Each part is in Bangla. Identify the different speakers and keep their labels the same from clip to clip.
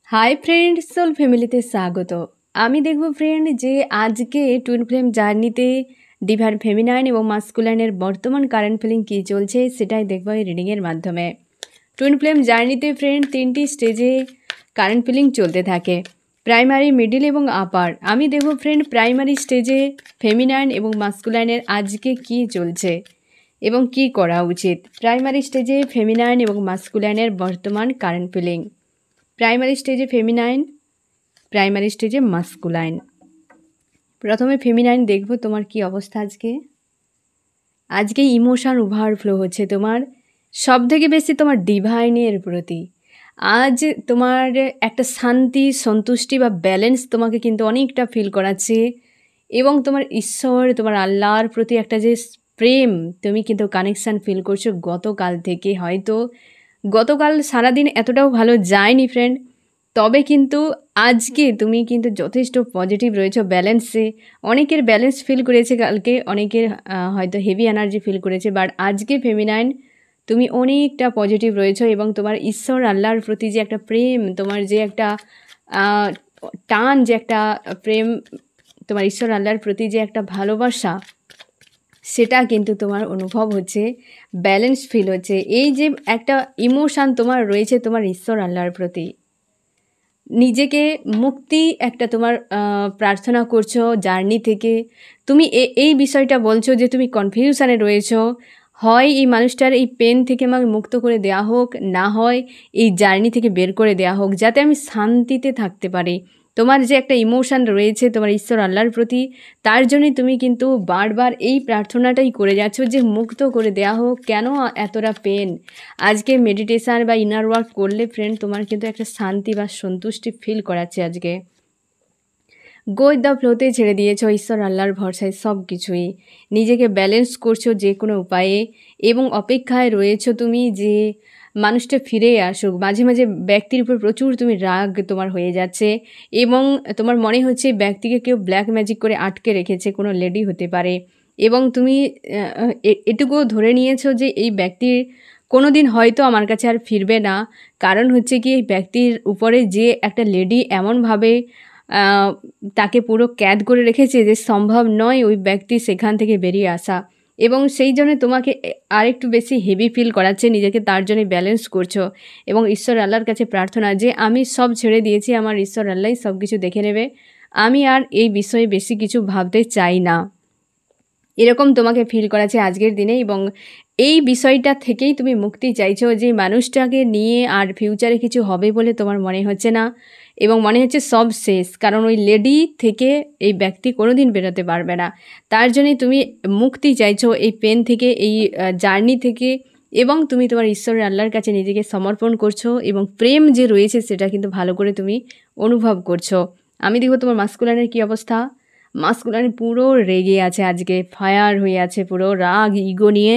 Speaker 1: হাই ফ্রেন্ড, সোল ফ্যামিলিতে স্বাগত। আমি দেখব ফ্রেন্ড যে আজকে টুইন ফ্লেম জার্নিতে ডিভাইন ফেমিনাইন এবং মাস্কুলাইনের বর্তমান কারেন্ট ফিলিং কী চলছে সেটাই দেখব এই রিডিংয়ের মাধ্যমে। টুইন ফ্লেম জার্নিতে ফ্রেন্ড 3টি স্টেজে কারেন্ট ফিলিং চলতে থাকে, প্রাইমারি, মিডিল এবং আপার। আমি দেখব ফ্রেন্ড প্রাইমারি স্টেজে ফেমিনাইন এবং মাস্কুলাইনের আজকে কী চলছে এবং কি করা উচিত। প্রাইমারি স্টেজে ফেমিনাইন এবং মাস্কুলাইনের বর্তমান কারেন্ট ফিলিং। প্রাইমারি স্টেজে ফেমিনাইন, প্রাইমারি স্টেজে মাস্কুলাইন। প্রথমে ফেমিনাইন দেখব তোমার কি অবস্থা আজকে ইমোশন ওভারফ্লো হচ্ছে তোমার, সব থেকে বেশি তোমার ডিভাইনের প্রতি। আজ তোমার একটা শান্তি, সন্তুষ্টি বা ব্যালেন্স তোমাকে কিন্তু অনেকটা ফিল করাচ্ছে এবং তোমার ঈশ্বর, তোমার আল্লাহর প্রতি একটা যে প্রেম তুমি কিন্তু কানেকশান ফিল করছো গতকাল থেকে। হয়তো গতকাল সারাদিন এতটাও ভালো যায়নি ফ্রেন্ড, তবে কিন্তু আজকে তুমি কিন্তু যথেষ্ট পজিটিভ রয়েছো, ব্যালেন্সে। অনেকের ব্যালেন্স ফিল করেছে কালকে, অনেকের হয়তো হেভি এনার্জি ফিল করেছে, বাট আজকে ফেমিনাইন তুমি অনেকটা পজিটিভ রয়েছো এবং তোমার ঈশ্বর আল্লাহর প্রতি যে একটা প্রেম, তোমার যে একটা টান, যে একটা প্রেম, তোমার ঈশ্বর আল্লাহর প্রতি যে একটা ভালোবাসা, সেটা কিন্তু তোমার অনুভব হচ্ছে, ব্যালেন্স ফিল হচ্ছে। এই যে একটা ইমোশান তোমার রয়েছে তোমার ঈশ্বর আল্লাহর প্রতি, নিজেকে মুক্তি একটা তোমার প্রার্থনা করছো জার্নি থেকে। তুমি এই বিষয়টা বলছো যে তুমি কনফিউশানে রয়েছো, হয় এই মানুষটার এই পেন থেকে আমাকে মুক্ত করে দেওয়া হোক, না হয় এই জার্নি থেকে বের করে দেওয়া হোক, যাতে আমি শান্তিতে থাকতে পারি। তোমার যে একটা ইমোশান রয়েছে তোমার ঈশ্বর আল্লাহর প্রতি, তার জন্যই তুমি কিন্তু বারবার এই প্রার্থনাটাই করে যাচ্ছ যে মুক্ত করে দেওয়া হোক, কেন এতটা পেন। আজকে মেডিটেশান বা ইনার ওয়ার্ক করলে ফ্রেন্ড তোমার কিন্তু একটা শান্তি বা সন্তুষ্টি ফিল করাচ্ছে। আজকে গো উইথ দ্য ফ্লোতে ছেড়ে দিয়েছো ঈশ্বর আল্লাহর ভরসায় সব কিছুই, নিজেকে ব্যালেন্স করছো যে কোনো উপায়ে এবং অপেক্ষায় রয়েছো তুমি যে মানুষটা ফিরে আসুক। মাঝে মাঝে ব্যক্তির উপর প্রচুর তুমি রাগ তোমার হয়ে যাচ্ছে এবং তোমার মনে হচ্ছে ব্যক্তিকে কেউ ব্ল্যাক ম্যাজিক করে আটকে রেখেছে, কোনো লেডি হতে পারে, এবং তুমি এটুকুও ধরে নিয়েছো যে এই ব্যক্তির কোনো দিন হয়তো আমার কাছে আর ফিরবে না। কারণ হচ্ছে কি, এই ব্যক্তির উপরে যে একটা লেডি এমনভাবে তাকে পুরো ক্যাদ করে রেখেছে যে সম্ভব নয় ওই ব্যক্তি সেখান থেকে বেরিয়ে আসা, এবং সেই জন্য তোমাকে আরেকটু বেশি হেভি ফিল করাচ্ছে, নিজেকে তার জন্য ব্যালেন্স করছো এবং ঈশ্বর আল্লাহর কাছে প্রার্থনা যে আমি সব ছেড়ে দিয়েছি, আমার ঈশ্বর আল্লাহই সব কিছু দেখে নেবে, আমি আর এই বিষয়ে বেশি কিছু ভাবতে চাই না, এরকম তোমাকে ফিল করাচ্ছে আজকের দিনে। এবং এই বিষয়টা থেকেই তুমি মুক্তি চাইছো যে মানুষটাকে নিয়ে আর ফিউচারে কিছু হবে বলে তোমার মনে হচ্ছে না এবং মনে হচ্ছে সব শেষ, কারণ ওই লেডি থেকে এই ব্যক্তি কোনো দিন বেরোতে পারবে না। তার জন্যই তুমি মুক্তি চাইছো এই পেন থেকে, এই জার্নি থেকে, এবং তুমি তোমার ঈশ্বরের আল্লাহর কাছে নিজেকে সমর্পণ করছো এবং প্রেম যে রয়েছে সেটা কিন্তু ভালো করে তুমি অনুভব করছো। আমি দেখব তোমার মাস্কুলাইনের কী অবস্থা। মাস্কুলাইন পুরো রেগে আছে, আজকে ফায়ার হয়ে আছে, পুরো রাগ ইগো নিয়ে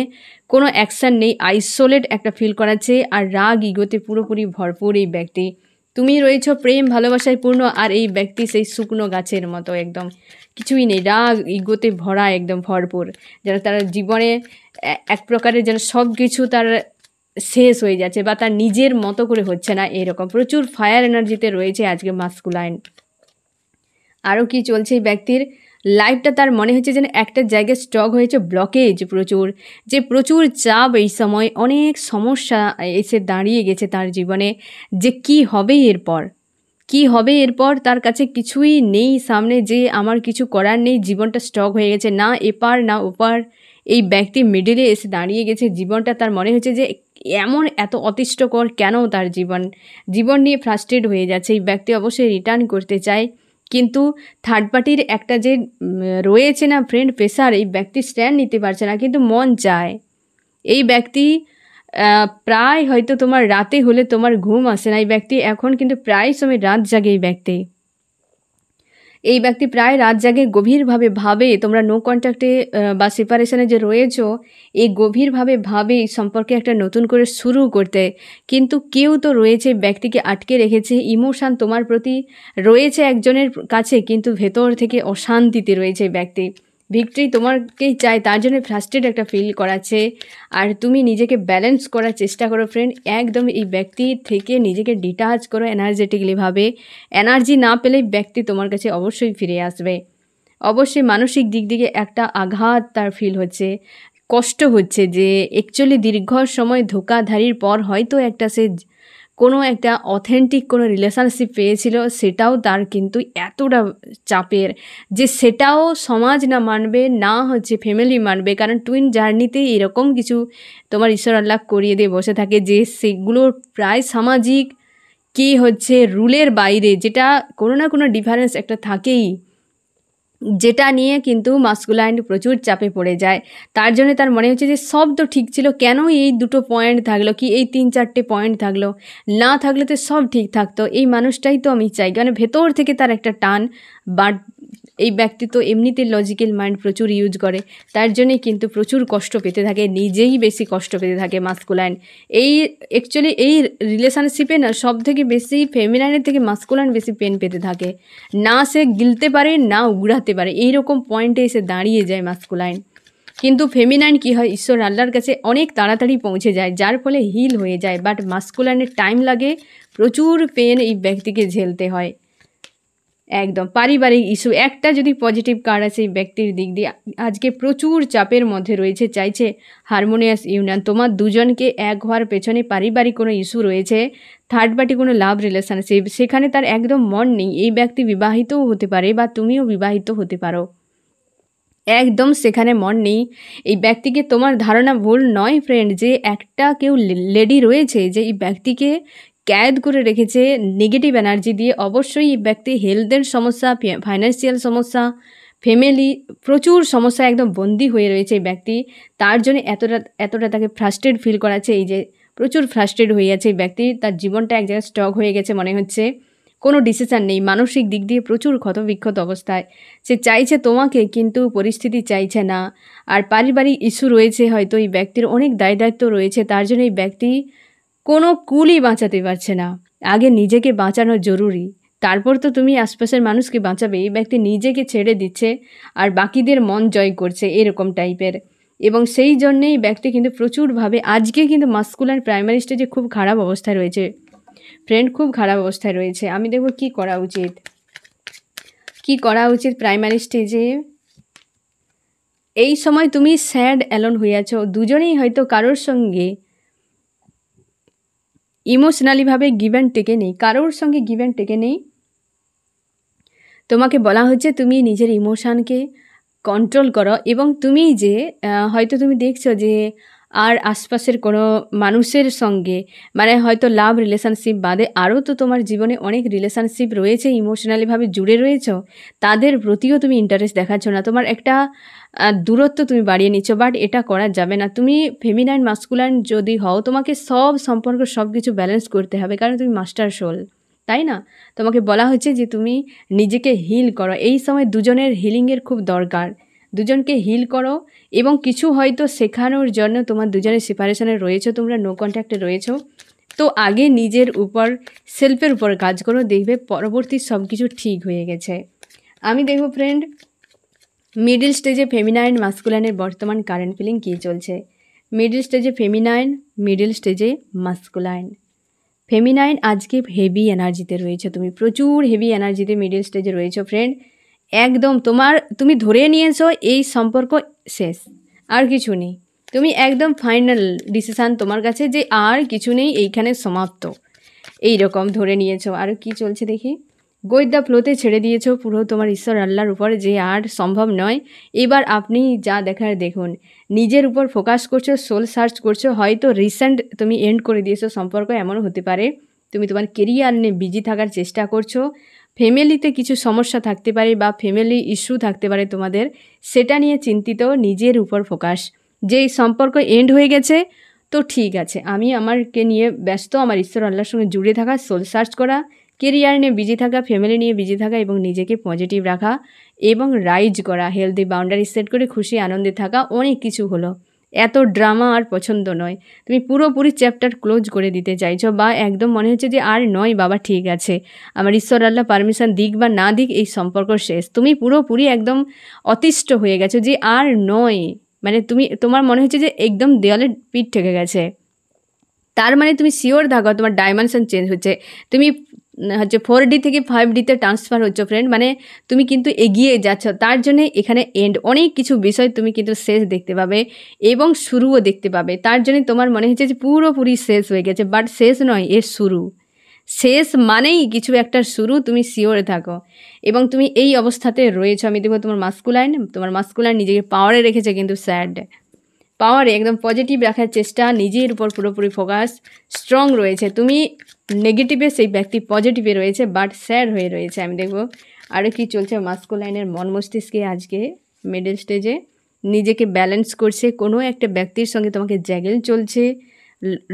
Speaker 1: কোনো অ্যাকশান নেই, আইসোলেট একটা ফিল করাচ্ছে আর রাগ ইগোতে পুরোপুরি ভরপুর এই ব্যক্তি। তুমি রয়েছো প্রেম ভালোবাসায় পূর্ণ, আর এই ব্যক্তি সেই শুকনো গাছের মতো, একদম কিছুই নেই, রাগ ইগোতে ভরা, একদম ভরপুর, যেন তার জীবনে এক প্রকারের যেন সব কিছু তার শেষ হয়ে যাচ্ছে বা তার নিজের মতো করে হচ্ছে না, এরকম প্রচুর ফায়ার এনার্জিতে রয়েছে আজকে মাস্কুলাইন। আরও কি চলছে এই ব্যক্তির লাইফটা, তার মনে হচ্ছে যেন একটা জায়গায় স্টক হয়েছে, ব্লকেজ প্রচুর চাপ, এই সময় অনেক সমস্যা এসে দাঁড়িয়ে গেছে তার জীবনে, যে কি হবে এরপর তার কাছে কিছুই নেই সামনে, যে আমার কিছু করার নেই, জীবনটা স্টক হয়ে গেছে, না এপার না ওপার, এই ব্যক্তি মিডিলে এসে দাঁড়িয়ে গেছে জীবনটা। তার মনে হচ্ছে যে এত অতিষ্ঠকর কেন তার জীবন নিয়ে ফ্রাস্ট্রেট হয়ে যাচ্ছে। এই ব্যক্তি অবশ্যই রিটার্ন করতে চায়, কিন্তু থার্ড পার্টির একটা যে রয়েছে না ফ্রেন্ড প্রেসার, এই ব্যক্তি স্ট্যান্ড নিতে পারছে না, কিন্তু মন চায়। এই ব্যক্তি প্রায় হয়তো তোমার রাতে হলে তোমার ঘুম আসে না, এই ব্যক্তি এখন কিন্তু প্রায় সময় রাত জাগে। এই ব্যক্তি প্রায় রাত জাগে, গভীরভাবে ভাবে, তোমরা নো কন্ট্যাক্টে বা সেপারেশনে যে রয়েছো, এই গভীরভাবে ভাবে এই সম্পর্কে একটা নতুন করে শুরু করতে, কিন্তু কেউ তো রয়েছে ব্যক্তিকে আটকে রেখেছে। ইমোশান তোমার প্রতি রয়েছে একজনের কাছে, কিন্তু ভেতর থেকে অশান্তিতে রয়েছে ব্যক্তি, ভিক্টরি তোমাকেই চায়, তার জন্য ফ্রাস্ট্রেট একটা ফিল করাচ্ছে। আর তুমি নিজেকে ব্যালেন্স করার চেষ্টা করো ফ্রেন্ড, একদম এই ব্যক্তি থেকে নিজেকে ডিটাচ করো এনার্জেটিকলিভাবে। এনার্জি না পেলেই ব্যক্তি তোমার কাছে অবশ্যই ফিরে আসবে। অবশ্যই মানসিক দিক থেকে একটা আঘাত তার ফিল হচ্ছে, কষ্ট হচ্ছে যে অ্যাকচুয়ালি দীর্ঘ সময় ধোঁকাধারির পর হয়তো একটা সে কোনো একটা অথেন্টিক কোনো রিলেশনশিপ পেয়েছিল, সেটাও তার কিন্তু এতটা চাপের যে সেটাও সমাজ না মানবে, না হচ্ছে ফ্যামিলি মানবে। কারণ টুইন জার্নিতেই এরকম কিছু তোমার ঈশ্বর আল্লাহ করিয়ে দিয়ে বসে থাকে যে সেগুলোর প্রায় সামাজিক কি হচ্ছে রুলের বাইরে, যেটা কোনো না কোনো ডিফারেন্স একটা থাকেই, যেটা নিয়ে কিন্তু মাস্কুলাইন প্রচুর চাপে পড়ে যায়। তার জন্য তার মনে হচ্ছে যে সব তো ঠিক ছিল, কেন এই দুটো পয়েন্ট থাকলো, কি এই 3-4টে পয়েন্ট থাকলো, না থাকলে তো সব ঠিক থাকতো, এই মানুষটাই তো আমি চাই। কারণ ভেতর থেকে তার একটা টান। বাট এই ব্যক্তি তো এমনিতে লজিক্যাল মাইন্ড প্রচুর ইউজ করে, তার জন্যই কিন্তু প্রচুর কষ্ট পেতে থাকে, নিজেই বেশি কষ্ট পেতে থাকে মাস্কুলাইন। এই অ্যাকচুয়ালি এই রিলেশনশিপে না সব থেকে বেশি ফেমিনাইনের থেকে মাস্কুলাইন বেশি পেন পেতে থাকে। না সে গিলতে পারে, না উগড়াতে পারে, এইরকম পয়েন্টে এসে দাঁড়িয়ে যায় মাস্কুলাইন। কিন্তু ফেমিনাইন কী হয়, ঈশ্বর আল্লাহর কাছে অনেক তাড়াতাড়ি পৌঁছে যায়, যার ফলে হিল হয়ে যায়। বাট মাস্কুলাইনের টাইম লাগে, প্রচুর পেন এই ব্যক্তিকে ঝেলতে হয়। একদম পারিবারিক ইস্যু একটা যদি পজিটিভ কার্ড আছে এই ব্যক্তির দিক দিয়ে, আজকে প্রচুর চাপের মধ্যে রয়েছে, চাইছে হারমোনিয়াস ইউনিয়ন। তোমার দুজনকে এক হওয়ার পেছনে পারিবারিক কোনো ইস্যু রয়েছে, থার্ড পার্টি কোনো লাভ রিলেশনশিপ, সেখানে তার একদম মন নেই। এই ব্যক্তি বিবাহিতও হতে পারে বা তুমিও বিবাহিত হতে পারো, একদম সেখানে মন নেই এই ব্যক্তিকে। তোমার ধারণা ভুল নয় ফ্রেন্ড, যে একটা কেউ লেডি রয়েছে যে এই ব্যক্তিকে ক্যাদ করে রেখেছে নেগেটিভ এনার্জি দিয়ে। অবশ্যই এই ব্যক্তি হেলথের সমস্যা, ফাইন্যান্সিয়াল সমস্যা, ফ্যামিলি, প্রচুর সমস্যা, একদম বন্দি হয়ে রয়েছে এই ব্যক্তি। তার জন্য এতটা তাকে ফ্রাস্ট্রেট ফিল করাচ্ছে, এই যে প্রচুর ফ্রাস্ট্রেট হয়ে যাচ্ছে এই ব্যক্তি। তার জীবনটা এক জায়গায় স্টক হয়ে গেছে মনে হচ্ছে, কোনো ডিসিশান নেই, মানসিক দিক দিয়ে প্রচুর ক্ষতবিক্ষত অবস্থায়। সে চাইছে তোমাকে, কিন্তু পরিস্থিতি চাইছে না। আর পারিবারিক ইস্যু রয়েছে, হয়তো এই ব্যক্তির অনেক দায়িত্ব রয়েছে, তার জন্য এই ব্যক্তি কোনো কুলই বাঁচাতে পারছে না। আগে নিজেকে বাঁচানো জরুরি, তারপর তো তুমি আশপাশের মানুষকে বাঁচাবে। এই ব্যক্তি নিজেকে ছেড়ে দিচ্ছে আর বাকিদের মন জয় করছে, এরকম টাইপের। এবং সেই জন্যেই ব্যক্তি কিন্তু প্রচুরভাবে আজকে কিন্তু মাস্কুলাইন প্রাইমারি স্টেজে খুব খারাপ অবস্থায় রয়েছে ফ্রেন্ড, খুব খারাপ অবস্থায় রয়েছে। আমি দেখব কি করা উচিত, কি করা উচিত প্রাইমারি স্টেজে। এই সময় তুমি স্যাড অ্যালোন হয়ে আছো, দুজনেই হয়তো কারোর সঙ্গে ইমোশনালিভাবে গিভ অ্যান্ড টেকে নেই, কারোর সঙ্গে গিভ অ্যান্ড টেকে নেই। তোমাকে বলা হচ্ছে তুমি নিজের ইমোশানকে কন্ট্রোল করো। এবং তুমি যে হয়তো তুমি দেখছো যে আর আশপাশের কোনো মানুষের সঙ্গে, মানে হয়তো লাভ রিলেশনশিপ বাদে আরও তো তোমার জীবনে অনেক রিলেশনশিপ রয়েছে, ইমোশনালিভাবে জুড়ে রয়েছো, তাদের প্রতিও তুমি ইন্টারেস্ট দেখাচ্ছ না, তোমার একটা দূরত্ব তুমি বাড়িয়ে নিচ্ছ। বাট এটা করা যাবে না। তুমি ফেমিনাইন মাস্কুলাইন যদি হও, তোমাকে সব সম্পর্ক সব কিছু ব্যালেন্স করতে হবে, কারণ তুমি মাস্টার সোল, তাই না? তোমাকে বলা হচ্ছে যে তুমি নিজেকে হিল করো। এই সময় দুজনের হিলিংয়ের খুব দরকার, দুজনকে হিল করো। এবং কিছু হয়তো শেখানোর জন্য তোমার দুজনের সেপারেশনে রয়েছে, তোমরা নো কন্ট্যাক্টে রয়েছো, তো আগে নিজের উপর সেলফের উপর কাজ করো, দেখবে পরবর্তী সব কিছু ঠিক হয়ে গেছে। আমি দেখব ফ্রেন্ড মিডিল স্টেজে ফেমিনাইন মাস্কুলাইনের বর্তমান কারেন্ট ফিলিং কী চলছে। মিডিল স্টেজে ফেমিনাইন, মিডিল স্টেজে মাস্কুলাইন। ফেমিনাইন আজকে হেভি এনার্জিতে রয়েছে, তুমি প্রচুর হেভি এনার্জিতে মিডিল স্টেজে রয়েছো ফ্রেন্ড। একদম তুমি ধরে নিয়েছো এই সম্পর্ক শেষ, আর কিছু নেই। তুমি একদম ফাইনাল ডিসিশান তোমার কাছে যে আর কিছু নেই, এইখানে সমাপ্ত, এই রকম ধরে নিয়েছো। আর কি চলছে দেখি, গোয়েদ দ্য ফ্লোতে ছেড়ে দিয়েছো পুরো তোমার ঈশ্বর আল্লাহর উপর, যে আর সম্ভব নয়। এবার আপনি যা দেখার দেখুন, নিজের উপর ফোকাস করছো, সোল সার্চ করছো। হয়তো রিসেন্ট তুমি এন্ড করে দিয়েছো সম্পর্ক, এমনও হতে পারে তুমি তোমার কেরিয়ার নিয়ে বিজি থাকার চেষ্টা করছো। ফ্যামিলিতে কিছু সমস্যা থাকতে পারে বা ফ্যামিলি ইস্যু থাকতে পারে তোমাদের, সেটা নিয়ে চিন্তিত। নিজের উপর ফোকাস, যে এই সম্পর্ক এন্ড হয়ে গেছে তো ঠিক আছে, আমি আমারকে নিয়ে ব্যস্ত, আমার ঈশ্বর আল্লাহর সঙ্গে জুড়ে থাকা, সোল সার্চ করা, কেরিয়ার নিয়ে বিজি থাকা, ফ্যামিলি নিয়ে বিজি থাকা এবং নিজেকে পজিটিভ রাখা এবং রাইজ করা, হেলদি বাউন্ডারি সেট করে খুশি আনন্দে থাকা, অনেক কিছু হলো। এত ড্রামা আর পছন্দ নয়। তুমি পুরোপুরি চ্যাপ্টার ক্লোজ করে দিতে চাইছো, বা একদম মনে হচ্ছে যে আর নয় বাবা, ঠিক আছে, আমার ঈশ্বর আল্লাহ পারমিশন দিক বা না দিক এই সম্পর্ক শেষ। তুমি পুরোপুরি একদম অতিষ্ঠ হয়ে গেছো যে আর নয়, মানে তোমার মনে হচ্ছে যে একদম দেওয়ালে পিঠ ঠেকে গেছে। তার মানে তুমি শিওর থাকো তোমার ডাইমেনশন চেঞ্জ হচ্ছে, তুমি হচ্ছে 4D থেকে 5Dতে ট্রান্সফার হচ্ছে ফ্রেন্ড, মানে তুমি কিন্তু এগিয়ে যাচ্ছ। তার জন্যে এখানে এন্ড অনেক কিছু বিষয় তুমি কিন্তু শেষ দেখতে পাবে এবং শুরুও দেখতে পাবে। তার জন্য তোমার মনে হচ্ছে যে পুরোপুরি শেষ হয়ে গেছে, বাট শেষ নয়, এর শুরু। শেষ মানেই কিছু একটা শুরু, তুমি শিওরে থাকো। এবং তুমি এই অবস্থাতে রয়েছো। আমি দেখবো তোমার মাস্কুলাইন নিজেকে পাওয়ারে রেখেছে, কিন্তু স্যাড পাওয়ারে একদম পজিটিভ রাখার চেষ্টা, নিজের উপর পুরোপুরি ফোকাস স্ট্রং রয়েছে। তুমি নেগেটিভে, সেই ব্যক্তি পজিটিভে রয়েছে, বাট স্যাড হয়ে রয়েছে। আমি দেখবো আরও কি চলছে মাস্কুলাইনের মন মস্তিষ্কে আজকে মিডল স্টেজে। নিজেকে ব্যালেন্স করছে, কোনো একটা ব্যক্তির সঙ্গে তোমাকে জ্যাগেল চলছে,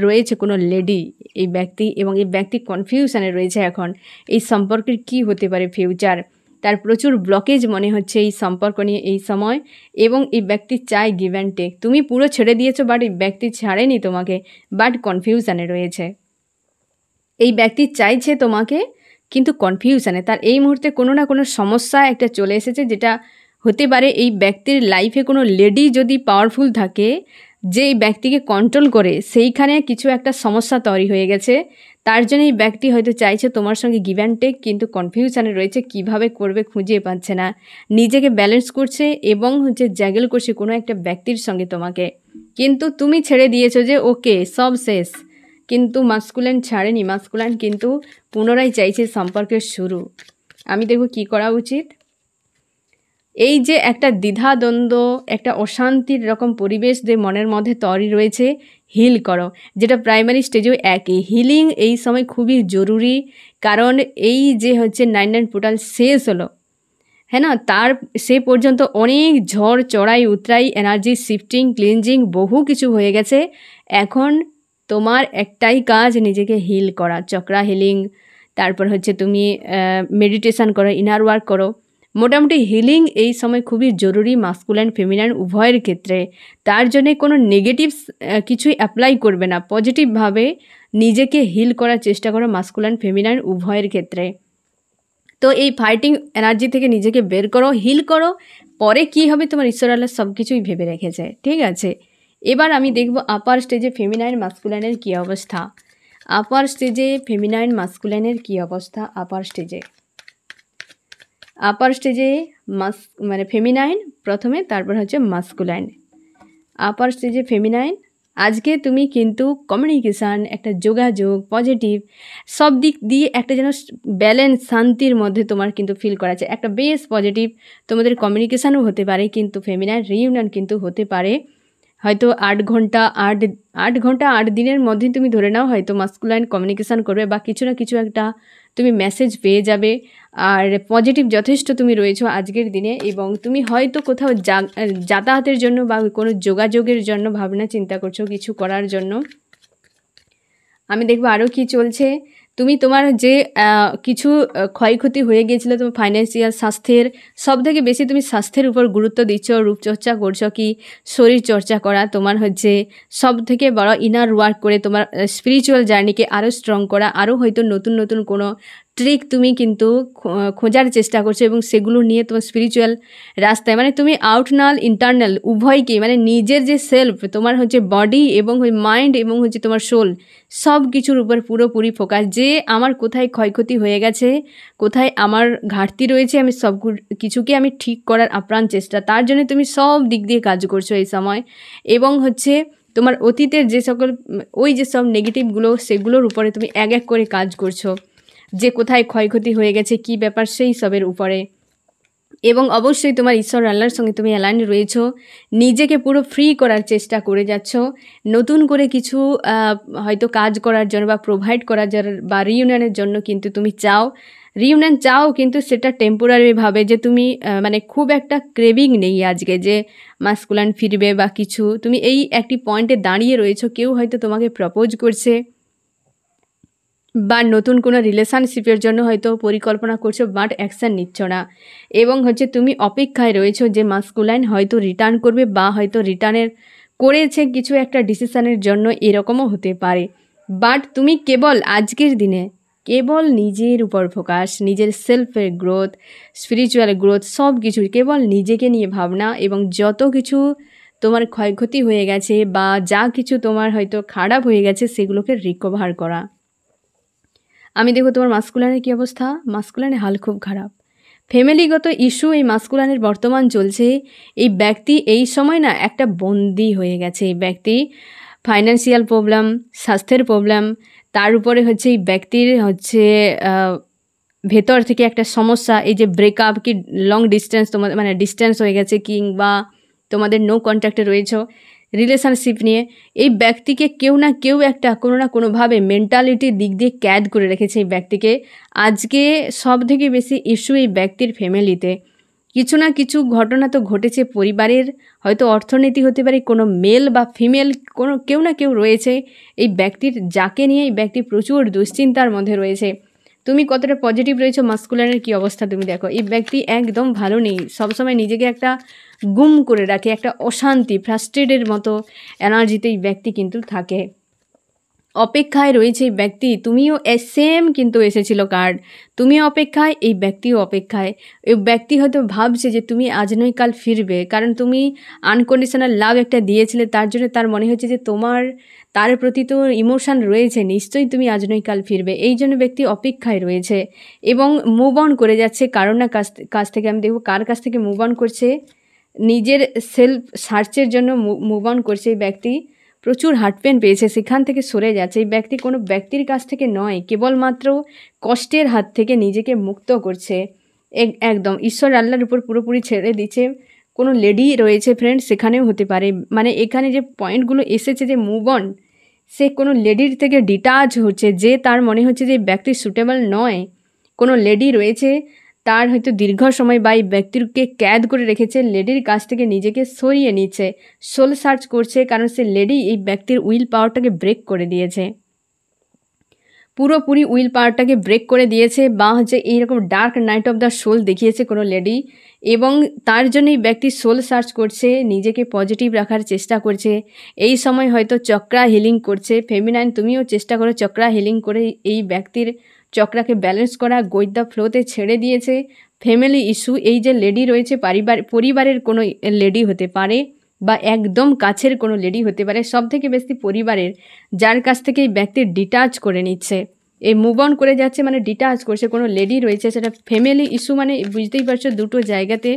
Speaker 1: রয়েছে কোনো লেডি এই ব্যক্তি, এবং এই ব্যক্তি কনফিউশনে রয়েছে এখন এই সম্পর্কের কি হতে পারে ফিউচার। তার প্রচুর ব্লকেজ মনে হচ্ছে এই সম্পর্ক নিয়ে এই সময়, এবং এই ব্যক্তি চায় গিভ অ্যান্ড টেক। তুমি পুরো ছেড়ে দিয়েছো, বাট এই ব্যক্তি ছাড়েনি তোমাকে, বাট কনফিউশনে রয়েছে। এই ব্যক্তি চাইছে তোমাকে, কিন্তু কনফিউশনে। তার এই মুহূর্তে কোনো না কোনো সমস্যা একটা চলে এসেছে, যেটা হতে পারে এই ব্যক্তির লাইফে কোনো লেডি যদি পাওয়ারফুল থাকে, যে এই ব্যক্তিকে কন্ট্রোল করে, সেইখানে কিছু একটা সমস্যা তৈরি হয়ে গেছে। তার জন্য এই ব্যক্তি হয়তো চাইছে তোমার সঙ্গে গিভ অ্যান্ড টেক, কিন্তু কনফিউশনে রয়েছে, কিভাবে করবে খুঁজে পাচ্ছে না। নিজেকে ব্যালেন্স করছে এবং জ্যাগেল করছে কোনো একটা ব্যক্তির সঙ্গে তোমাকে, কিন্তু তুমি ছেড়ে দিয়েছো যে ওকে সব শেষ। কিন্তু মাস্কুলাইন ছাড়েনি, মাস্কুলাইন কিন্তু পুনরায় চাইছে সম্পর্কের শুরু। আমি দেখব কি করা উচিত। এই যে একটা দ্বিধাদ্বন্দ্ব, একটা অশান্তির রকম পরিবেশ যে মনের মধ্যে তৈরি রয়েছে, হিল করো। যেটা প্রাইমারি স্টেজেও একই, হিলিং এই সময় খুবই জরুরি। কারণ এই যে 9 পোর্টাল শেষ হলো, হ্যাঁ না, তার সে পর্যন্ত অনেক ঝড় চড়াই উতরাই, এনার্জি শিফটিং, ক্লিনজিং, বহু কিছু হয়ে গেছে। এখন তোমার একটাই কাজ, নিজেকে হিল করা, চক্রা হিলিং, তারপর তুমি মেডিটেশান করো, ইনার ওয়ার্ক করো। মোটামুটি হিলিং এই সময় খুবই জরুরি মাস্কুলাইন ফেমিনাইন উভয়ের ক্ষেত্রে। তার জন্যে কোনো নেগেটিভস কিছুই অ্যাপ্লাই করবে না, পজিটিভভাবে নিজেকে হিল করার চেষ্টা করো মাস্কুলাইন ফেমিনাইন উভয়ের ক্ষেত্রে। তো এই ফাইটিং এনার্জি থেকে নিজেকে বের করো, হিল করো, পরে কি হবে তোমার ঈশ্বর আল্লাহ সব কিছুই ভেবে রেখেছে, ঠিক আছে। এবার আমি দেখব আপার স্টেজে ফেমিনাইন মাস্কুলাইনের কী অবস্থা। আপার স্টেজে ফেমিনাইন মাস্কুলাইনের কী অবস্থা। আপার স্টেজে মানে ফেমিনাইন প্রথমে, তারপর মাস্কুলাইন। আপার স্টেজে ফেমিনাইন, আজকে তুমি কিন্তু কমিউনিকেশান, একটা যোগাযোগ, পজিটিভ সব দিক দিয়ে একটা যেন ব্যালেন্স, শান্তির মধ্যে তোমার কিন্তু ফিল করা যায়। একটা বেশ পজিটিভ তোমাদের কমিউনিকেশানও হতে পারে, কিন্তু ফেমিনাইন রিইউনিয়ন কিন্তু হতে পারে। হয়তো 8 ঘন্টা 8 দিনের মধ্যে তুমি ধরে নাও হয়তো মাস্কুলাইন কমিউনিকেশান করবে, বা কিছু না কিছু একটা তুমি মেসেজ পেয়ে যাবে। আর পজিটিভ যথেষ্ট তুমি রয়েছো আজকের দিনে, এবং তুমি হয়তো কোথাও যাতায়াতের জন্য বা কোনো যোগাযোগের জন্য ভাবনা চিন্তা করছো, কিছু করার জন্য। আমি দেখবো আরও কি চলছে। তুমি তোমার যে কিছু ক্ষয়ক্ষতি হয়ে গিয়েছিলো তোমার ফাইন্যান্সিয়াল, স্বাস্থ্যের, সব থেকে বেশি তুমি স্বাস্থ্যের উপর গুরুত্ব দিচ্ছ, রূপচর্চা করছো, কি শরীর চর্চা করা তোমার সব থেকে বড় ইনার ওয়ার্ক করে তোমার স্পিরিচুয়াল জার্নিকে আরও স্ট্রং করা, আরও হয়তো নতুন নতুন কোনো ট্রিক তুমি কিন্তু খোঁজার চেষ্টা করছো, এবং সেগুলো নিয়ে তোমার স্পিরিচুয়াল রাস্তায়, মানে তুমি আউটনাল ইন্টারনাল উভয়কে, মানে নিজের যে সেলফ তোমার বডি এবং মাইন্ড এবং তোমার সোল, সব কিছুর উপর পুরোপুরি ফোকাস, যে আমার কোথায় ক্ষয়ক্ষতি হয়ে গেছে, কোথায় আমার ঘাটতি রয়েছে, আমি সব কিছুকে আমি ঠিক করার আপ্রাণ চেষ্টা। তার জন্য তুমি সব দিক দিয়ে কাজ করছো এই সময়, এবং তোমার অতীতের যে সকল যেসব নেগেটিভগুলো, সেগুলোর উপরে তুমি এক এক করে কাজ করছো, যে কোথায় ক্ষয়ক্ষতি হয়ে গেছে, কি ব্যাপার, সেই সবের উপরে। এবং অবশ্যই তোমার ঈশ্বর আল্লাহর সঙ্গে তুমি অ্যালাইন রয়েছো, নিজেকে পুরো ফ্রি করার চেষ্টা করে যাচ্ছ, নতুন করে কিছু হয়তো কাজ করার জন্য বা প্রোভাইড করার জন্য বা রিইউনিয়নের জন্য কিন্তু তুমি রিইউনিয়ন চাও, কিন্তু সেটা টেম্পোরারিভাবে, যে তুমি মানে খুব একটা ক্রেভিং নেই আজকে যে মাস্কুলাইন ফিরবে বা কিছু। তুমি এই একটি পয়েন্টে দাঁড়িয়ে রয়েছো, কেউ হয়তো তোমাকে প্রপোজ করছে, বা নতুন কোনো রিলেশনশিপের জন্য হয়তো পরিকল্পনা করছো, বাট অ্যাকশান নিচ্ছ না, এবং তুমি অপেক্ষায় রয়েছো যে মাস্কুলাইন হয়তো রিটার্ন করবে, বা হয়তো রিটার্নের করেছে কিছু একটা ডিসিশনের জন্য, এরকমও হতে পারে। বাট তুমি কেবল আজকের দিনে কেবল নিজের উপর ফোকাস, নিজের সেলফের গ্রোথ, স্পিরিচুয়াল গ্রোথ, সব কিছু কেবল নিজেকে নিয়ে ভাবনা, এবং যত কিছু তোমার ক্ষয়ক্ষতি হয়ে গেছে বা যা কিছু তোমার হয়তো খারাপ হয়ে গেছে সেগুলোকে রিকভার করা। আমি দেখো তোমার মাস্কুলানের কী অবস্থা, মাস্কুলানের হাল খুব খারাপ। ফ্যামিলিগত ইস্যু এই মাস্কুলানের বর্তমান চলছে। এই ব্যক্তি এই সময় না একটা বন্দি হয়ে গেছে। এই ব্যক্তি ফাইন্যান্সিয়াল প্রবলেম, স্বাস্থ্যের প্রবলেম, তার উপরে হচ্ছে এই ব্যক্তির হচ্ছে ভেতর থেকে একটা সমস্যা, এই যে ব্রেকআপ কি লং ডিস্টেন্স, তোমাদের মানে ডিস্টেন্স হয়ে গেছে, কিংবা তোমাদের নো কন্ট্যাক্টে রয়েছো রিলেশনশিপ নিয়ে, এই ব্যক্তিকে কেউ না কেউ একটা কোনো না কোনোভাবে মেন্টালিটির দিক দিয়ে ক্যাদ করে রেখেছে এই ব্যক্তিকে। আজকে সব থেকে বেশি ইস্যু এই ব্যক্তির ফ্যামিলিতে। কিছু না কিছু ঘটনা তো ঘটেছে পরিবারের, হয়তো অর্থনীতি হতে পারে, কোনো মেল বা ফিমেল কোনো কেউ না কেউ রয়েছে এই ব্যক্তির, যাকে নিয়ে এই ব্যক্তি প্রচুর দুশ্চিন্তার মধ্যে রয়েছে। তুমি কতটা পজিটিভ রয়েছো, মাস্কুলানের কী অবস্থা তুমি দেখো। এই ব্যক্তি একদম ভালো নেই, সবসময় নিজেকে একটা গুম করে রাখে, একটা অশান্তি ফ্রাস্ট্রেটের মতো এনার্জিতে এই ব্যক্তি কিন্তু থাকে। অপেক্ষায় রয়েছে এই ব্যক্তি, তুমিও সেম কিন্তু এসেছিল কার্ড, তুমিও অপেক্ষায়, এই ব্যক্তিও অপেক্ষায়। এই ব্যক্তি হয়তো ভাবছে যে তুমি আজ নয় কাল ফিরবে, কারণ তুমি আনকন্ডিশনাল লাভ একটা দিয়েছিলে, তার জন্য তার মনে হচ্ছে যে তোমার তার প্রতি তো ইমোশান রয়েছে, নিশ্চয়ই তুমি আজ নয় কাল ফিরবে। এই জন্য ব্যক্তি অপেক্ষায় রয়েছে এবং মুভ অন করে যাচ্ছে কারণ না কাছ থেকে। আমি দেখব কার কাছ থেকে মুভ অন করছে, নিজের সেলফ সার্চের জন্য মুভ অন করছে এই ব্যক্তি। প্রচুর হার্ট পেন পেয়েছে, সেখান থেকে সরে যাচ্ছে এই ব্যক্তি, কোনো ব্যক্তির কাছ থেকে নয়, কেবলমাত্র কষ্টের হাত থেকে নিজেকে মুক্ত করছে। একদম ঈশ্বর আল্লাহর উপর পুরোপুরি ছেড়ে দিচ্ছে। কোনো লেডি রয়েছে ফ্রেন্ড, সেখানেও হতে পারে, মানে এখানে যে পয়েন্টগুলো এসেছে যে মুভ অন, সে কোনো লেডির থেকে ডিটাচ হচ্ছে, যে তার মনে হচ্ছে যে ব্যক্তি সুটেবল নয়। কোনো লেডি রয়েছে, তার হয়তো দীর্ঘ সময় বা এই ব্যক্তিকে ক্যাদ করে রেখেছে, লেডির কাছ থেকে নিজেকে সরিয়ে নিচ্ছে, সোল সার্চ করছে, কারণ সে লেডি এই ব্যক্তির উইল পাওয়ারটাকে ব্রেক করে দিয়েছে, পুরোপুরি উইল পাওয়ারটাকে ব্রেক করে দিয়েছে, বা হচ্ছে এইরকম dark night of the soul দেখিয়েছে কোনো লেডি, এবং তার জন্য এই ব্যক্তি সোল সার্চ করছে, নিজেকে পজিটিভ রাখার চেষ্টা করছে। এই সময় হয়তো চক্রা হিলিং করছে। ফেমিনাইন, তুমিও চেষ্টা করো চক্রা হিলিং করে এই ব্যক্তির চক্রাকে ব্যালেন্স করা, গোয়িং দ্য ফ্লোতে ছেড়ে দিয়েছে। ফ্যামিলি ইস্যু, এই যে লেডি রয়েছে পরিবারের কোনো লেডি হতে পারে, বা একদম কাছের কোনো লেডি হতে পারে, সব থেকে বেশি পরিবারের, যার কাছ থেকে এই ব্যক্তি ডিটাচ করে নিচ্ছে, এই মুভ অন করে যাচ্ছে, মানে ডিটাচ করছে। কোনো লেডি রয়েছে, সেটা ফ্যামিলি ইস্যু, মানে বুঝতেই পারছো দুটো জায়গাতে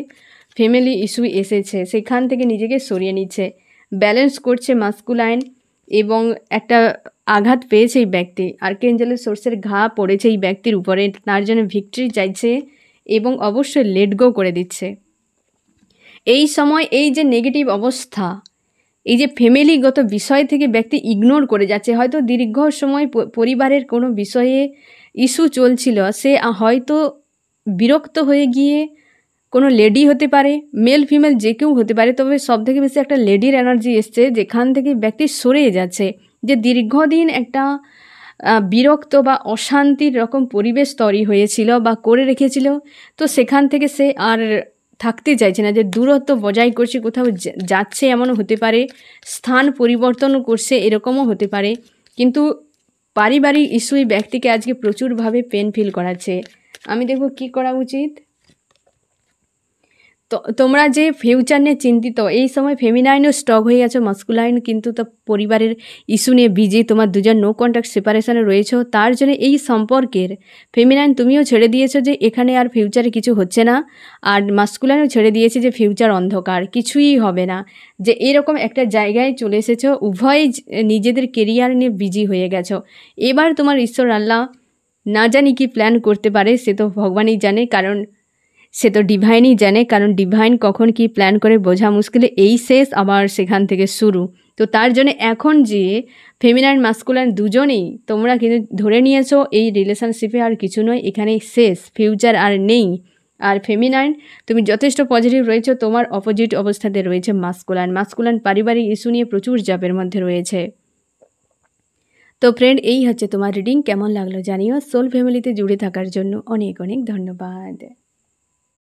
Speaker 1: ফ্যামিলি ইস্যু এসেছে, সেখান থেকে নিজেকে সরিয়ে নিচ্ছে, ব্যালেন্স করছে মাস্কুলাইন, এবং একটা আঘাত পেয়েছে এই ব্যক্তি, আর্কেঞ্জেলের সোর্সের ঘা পড়েছে এই ব্যক্তির উপরে, তার জন্য ভিক্টরি চাইছে এবং অবশ্যই লেট গো করে দিচ্ছে। এই সময় এই যে নেগেটিভ অবস্থা, এই যে ফ্যামিলিগত বিষয় থেকে ব্যক্তি ইগনোর করে যাচ্ছে, হয়তো দীর্ঘ সময় পরিবারের কোনো বিষয়ে ইস্যু চলছিল, সে হয়তো বিরক্ত হয়ে গিয়ে, কোনো লেডি হতে পারে, মেল ফিমেল যে কেউ হতে পারে, তবে সব থেকে বেশি একটা লেডির এনার্জি এসছে, যেখান থেকে ব্যক্তি সরে যাচ্ছে, যে দীর্ঘদিন একটা বিরক্ত বা অশান্তির রকম পরিবেশ তৈরি হয়েছিল বা করে রেখেছিল, তো সেখান থেকে সে আর থাকতে চাইছে না, যে দূরত্ব বজায় করছে, কোথাও যাচ্ছে এমনও হতে পারে, স্থান পরিবর্তন করছে এরকমও হতে পারে। কিন্তু পারিবারিক ইস্যু এই ব্যক্তিকে আজকে প্রচুরভাবে পেন ফিল করাচ্ছে। আমি দেখব কি করা উচিত। তো তোমরা যে ফিউচার নিয়ে চিন্তিত, এই সময় ফেমিনাইনও স্টক হয়ে গেছো, মাস্কুলাইন কিন্তু তো পরিবারের ইস্যু নিয়ে বিজি, তোমার দুজন নো কন্ট্যাক্ট সেপারেশনে রয়েছো, তার জন্য এই সম্পর্কের ফেমিনাইন তুমিও ছেড়ে দিয়েছো যে এখানে আর ফিউচারে কিছু হচ্ছে না, আর মাস্কুলাইনও ছেড়ে দিয়েছে যে ফিউচার অন্ধকার, কিছুই হবে না, যে এরকম একটা জায়গায় চলে এসেছো, উভয় নিজেদের কেরিয়ার নিয়ে বিজি হয়ে গেছো। এবার তোমার ঈশ্বর আল্লাহ না জানি কি প্ল্যান করতে পারে, সে তো ভগবানই জানে, কারণ সে তো ডিভাইনই জানে, কারণ ডিভাইন কখন কি প্ল্যান করে বোঝা মুশকিল, এই শেষ আবার সেখান থেকে শুরু। তো তার জন্য এখন যে ফেমিনাইন মাস্কুলাইন দুজনেই তোমরা কিন্তু ধরে নিয়েছো এই রিলেশনশিপে আর কিছু নয়, এখানেই শেষ, ফিউচার আর নেই। আর ফেমিনাইন তুমি যথেষ্ট পজিটিভ রয়েছো, তোমার অপোজিট অবস্থাতে রয়েছে মাস্কুলাইন পারিবারিক ইস্যু নিয়ে প্রচুর চাপের মধ্যে রয়েছে। তো ফ্রেন্ড, এই হচ্ছে তোমার রিডিং, কেমন লাগলো জানিও। সোল ফ্যামিলিতে জুড়ে থাকার জন্য অনেক অনেক ধন্যবাদ।